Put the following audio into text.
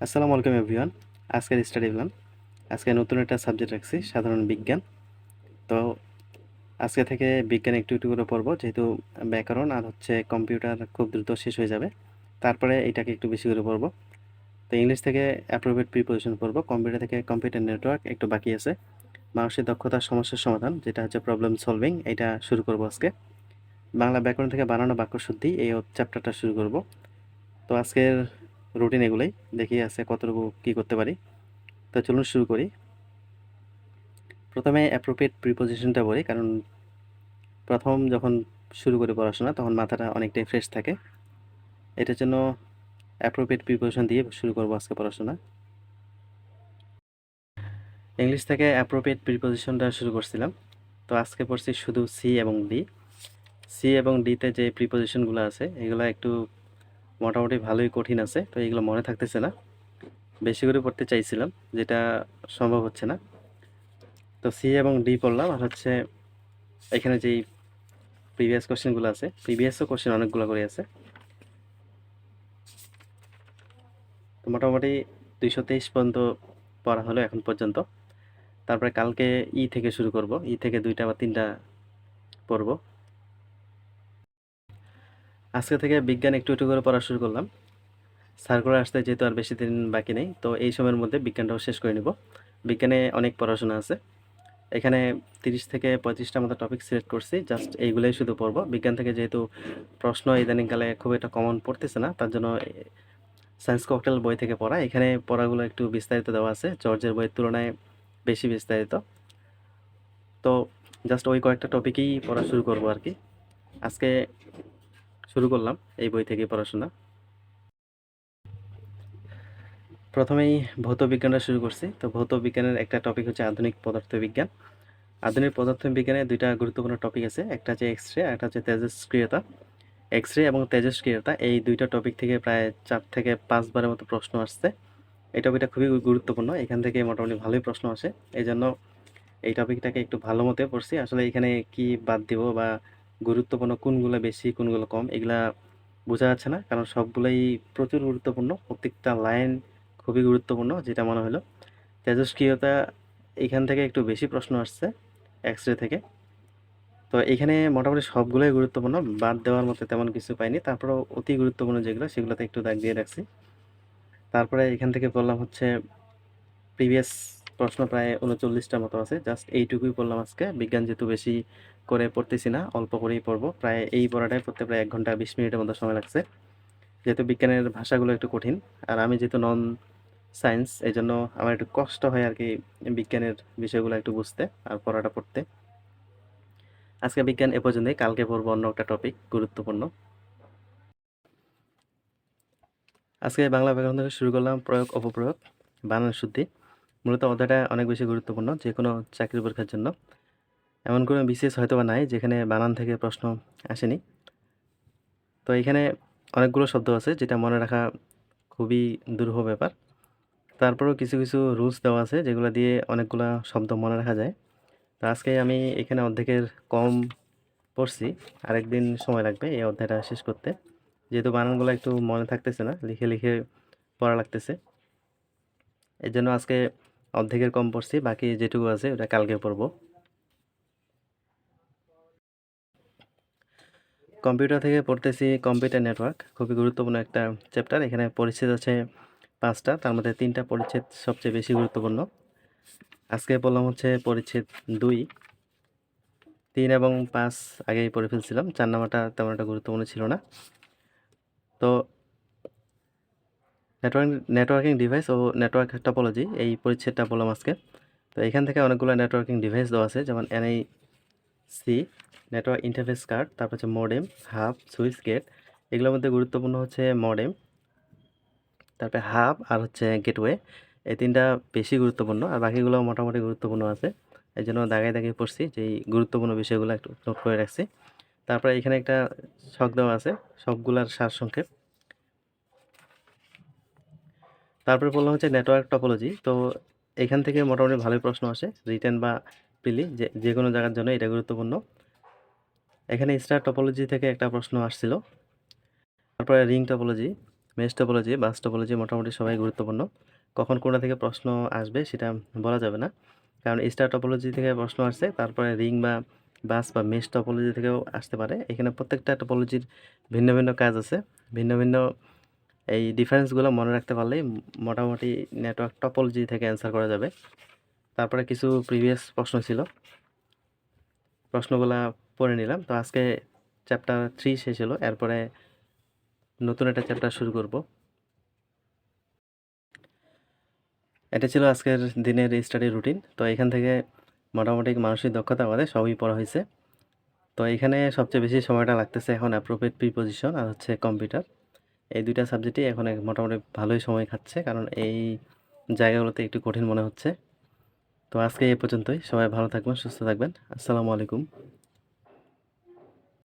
আসসালামু আলাইকুম এভরিওয়ান। আজকের স্টাডি প্ল্যান, আজকে নতুন একটা সাবজেক্ট রাখছি, সাধারণ বিজ্ঞান। তো আজকে থেকে বিজ্ঞান একটু একটু করে পড়বো, যেহেতু ব্যাকরণ আর কম্পিউটার খুব দ্রুত শেষ হয়ে যাবে। তারপরে এটাকে একটু বেশি করে পড়বো। তো ইংলিশ থেকে অ্যাপ্রোপ্রিয়েট প্রিপোজিশন পড়বো, কম্পিউটার থেকে কম্পিউটার নেটওয়ার্ক একটু বাকি আছে, মানুষের দক্ষতার সমস্যার সমাধান যেটা হচ্ছে প্রবলেম সলভিং, এটা শুরু করবো আজকে। বাংলা ব্যাকরণ থেকে বানানো বাক্য শুদ্ধি, এই চ্যাপ্টারটা শুরু করব। তো আজকের রুটিন এগুলোই, দেখি আছে কতটুকু কী করতে পারি। তো চলুন শুরু করি। প্রথমে অ্যাপ্রোপ্রিয়েট প্রিপোজিশনটা বলি, কারণ প্রথম যখন শুরু করি পড়াশোনা তখন মাথাটা অনেকটাই ফ্রেশ থাকে। এটার জন্য অ্যাপ্রোপ্রিয়েট প্রিপোজিশন দিয়ে শুরু করবো আজকে পড়াশোনা। ইংলিশ থেকে অ্যাপ্রোপ্রিয়েট প্রিপোজিশনটা শুরু করছিলাম, তো আজকে পড়ছি শুধু সি এবং ডি। সি এবং ডিতে যে প্রিপোজিশনগুলো আছে এগুলো একটু মোটামুটি ভালোই কঠিন আছে, তো এগুলো মনে থাকতেছে না, বেশি করে পড়তে চাইছিলাম, যেটা সম্ভব হচ্ছে না। তো সি এবং ডি পড়লাম, আর এখানে যেই প্রিভিয়াস কোশ্চেনগুলো আছে, প্রিভিয়াসও কোশ্চেন অনেকগুলো করে আছে, তো মোটামুটি 223 পর্যন্ত পড়া হলো এখন পর্যন্ত। তারপরে কালকে থেকে শুরু করব, থেকে 2টা বা 3টা পড়ব। আজকে থেকে বিজ্ঞান একটু একটু করে পড়া শুরু করলাম। সার্কুলার আসতে যেহেতু আর বেশি দিন বাকি নেই, তো এই সময়ের মধ্যে বিজ্ঞানটাও শেষ করে নিব। বিজ্ঞানে অনেক পড়াশোনা আছে, এখানে 30 থেকে 35টার মতো টপিক সিলেক্ট করছি, জাস্ট এইগুলোই শুধু পড়ব। বিজ্ঞান থেকে যেহেতু প্রশ্ন ইদানিংকালে খুব একটা কমন পড়তেছে না, তার জন্য সায়েন্স ককটেল বই থেকে পড়া, এখানে পড়াগুলো একটু বিস্তারিত দেওয়া আছে, জর্জের বইয়ের তুলনায় বেশি বিস্তারিত। তো জাস্ট ওই কয়েকটা টপিকই পড়া শুরু করব আর কি। আজকে শুরু করলাম এই বই থেকে পড়াশোনা। প্রথমেই ভৌত বিজ্ঞানটা শুরু করছি। তো ভৌত বিজ্ঞানের একটা টপিক হচ্ছে আধুনিক পদার্থবিজ্ঞান। আধুনিক পদার্থবিজ্ঞানে দুইটা গুরুত্বপূর্ণ টপিক আছে, একটা হচ্ছে এক্স রে আর একটা হচ্ছে তেজস্ক্রিয়তা। এক্স রে এবং তেজস্ক্রিয়তা, এই দুইটা টপিক থেকে প্রায় 4 থেকে 5 বারের মতো প্রশ্ন আসছে। এই টপিকটা খুবই গুরুত্বপূর্ণ, এখান থেকে মোটামুটি ভালোই প্রশ্ন আসে, এই জন্য এই টপিকটাকে একটু ভালো মতো পড়ছি। আসলে এখানে কি বাদ দিব বা গুরুত্বপূর্ণ কোনগুলো বেশি কোনগুলো কম এগুলা বোঝা যাচ্ছে না, কারণ সবগুলোই প্রচুর গুরুত্বপূর্ণ, প্রত্যেকটা লাইন খুবই গুরুত্বপূর্ণ। যেটা মনে হলো তেজস্ক্রিয়তা, এখান থেকে একটু বেশি প্রশ্ন আসছে এক্স রে থেকে। তো এখানে মোটামুটি সবগুলোই গুরুত্বপূর্ণ, বাদ দেওয়ার মতো তেমন কিছু পাইনি, তারপরেও অতি গুরুত্বপূর্ণ যেগুলো সেগুলোতে একটু দাগ দিয়ে রাখছি। তারপরে এখান থেকে বললাম হচ্ছে প্রিভিয়াস প্রশ্ন প্রায় 39টার মতো আছে, জাস্ট এইটুকুই পড়লাম আজকে। বিজ্ঞান যেহেতু বেশি করে পড়তেছি না, অল্প করেই পড়বো, প্রায় এই পড়াটাই পড়তে প্রায় 1 ঘন্টা 20 মিনিটের মতো সময় লাগছে, যেহেতু বিজ্ঞানের ভাষাগুলো একটু কঠিন। আর আমি যেহেতু নন সায়েন্স, এই জন্য আমার একটু কষ্ট হয় আর কি বিজ্ঞানের বিষয়গুলো একটু বুঝতে আর পড়াটা পড়তে। আজকে বিজ্ঞান এ পর্যন্তই, কালকে পড়বো অন্য একটা টপিক গুরুত্বপূর্ণ। আজকে বাংলা ব্যাকরণ থেকে শুরু করলাম প্রয়োগ অপপ্রয়োগ, বানান শুদ্ধি। মূলত অধ্যায়টা অনেক বেশি গুরুত্বপূর্ণ যে কোনো চাকরির পরীক্ষার জন্য। এমন কোনো বিসিএস হয়তো বা নাই যেখানে বানান থেকে প্রশ্ন আসেনি। তো এখানে অনেকগুলো শব্দ আছে যেটা মনে রাখা খুবই দুরূহ ব্যাপার, তারপরেও কিছু কিছু রুলস দেওয়া আছে যেগুলো দিয়ে অনেকগুলো শব্দ মনে রাখা যায়। তো আজকে আমি এখানে অর্ধেকের কম পড়ছি, আরেকদিন সময় লাগবে এই অধ্যায়টা শেষ করতে, যেহেতু বানানগুলো একটু মনে থাকতেছে না, লিখে লিখে পড়া লাগতেছে, এই জন্য আজকে অর্ধেকের কম পড়ছি, বাকি যেটুকু আছে ওটা কালকে পড়বো। কম্পিউটার থেকে পড়তেছি কম্পিউটার নেটওয়ার্ক, খুবই গুরুত্বপূর্ণ একটা চ্যাপ্টার। এখানে পরিচ্ছেদ আছে 5টা, তার মধ্যে 3টা পরিচ্ছেদ সবচেয়ে বেশি গুরুত্বপূর্ণ। আজকে পড়লাম হচ্ছে পরিচ্ছেদ 2। 3 এবং 5 আগেই পড়ে ফেলছিলাম, 4 নাম্বারটা তেমন একটা গুরুত্বপূর্ণ ছিল না। তো নেটওয়ার্কিং ডিভাইস ও নেটওয়ার্ক টপোলজি, এই পরিচ্ছেদটা বললাম আজকে। তো এখান থেকে অনেকগুলো নেটওয়ার্কিং ডিভাইস দেওয়া আছে, যেমন এনআইসি, নেটওয়ার্ক ইন্টারফেস কার্ড, তারপর হচ্ছে মডেম, হাব, সুইচ গেট। এগুলোর মধ্যে গুরুত্বপূর্ণ হচ্ছে মডেম, তারপরে হাব আর হচ্ছে গেটওয়ে, এই 3টা বেশি গুরুত্বপূর্ণ, আর বাকিগুলো মোটামুটি গুরুত্বপূর্ণ আছে, এই জন্য দাগায় দাগিয়ে পড়ছি যে এই গুরুত্বপূর্ণ বিষয়গুলো একটু নোট করে রাখছি। তারপরে এখানে একটা ছক দেওয়া আছে, সবগুলার সারসংক্ষেপ। তারপরে বললাম হচ্ছে নেটওয়ার্ক টপোলজি। তো এখান থেকে মোটামুটি ভালোই প্রশ্ন আসে, রিটেন বা প্রিলি, যে কোনো জায়গার জন্য এটা গুরুত্বপূর্ণ। এখানে স্টার টপোলজি থেকে একটা প্রশ্ন আসছিল, তারপরে ring topology, mesh topology, bus topology মোটামুটি সবাই গুরুত্বপূর্ণ। কখন কোনটা থেকে প্রশ্ন আসবে সেটা বলা যাবে না। কারণ স্টার টপোলজি থেকে প্রশ্ন আসছে, তারপরে রিং বা বাস বা মেশ টপোলজি থেকেও আসতে পারে। এখানে প্রত্যেকটা টপোলজির ভিন্ন ভিন্ন কাজ আছে। ভিন্ন ভিন্ন এই ডিফারেন্সগুলো মনে রাখতে পারলেই মোটামুটি নেটওয়ার্ক টপোলজি থেকে অ্যান্সার করা যাবে। তারপরে কিছু প্রিভিয়াস প্রশ্ন ছিল, প্রশ্নগুলা পড়ে নিলাম। তো আজকে চ্যাপ্টার 3 শেষ হলো, এরপরে নতুন একটা চ্যাপ্টার শুরু করব। এটা ছিল আজকের দিনের স্টাডি রুটিন। তো এখান থেকে মোটামুটি মানসিক দক্ষতা আমাদের সবই পড়া হয়েছে। তো এখানে সবচেয়ে বেশি সময়টা লাগতেছে এখন অ্যাপ্রোপ্রিয়েট প্রিপোজিশন আর হচ্ছে কম্পিউটার। এই দুইটা সাবজেক্টই এখন মোটামুটি ভালোই সময় খাচ্ছে, কারণ এই জায়গাগুলোতে একটু কঠিন মনে হচ্ছে। তো আজকে এই পর্যন্তই। সবাই ভালো থাকবেন, সুস্থ থাকবেন। আসসালামু আলাইকুম।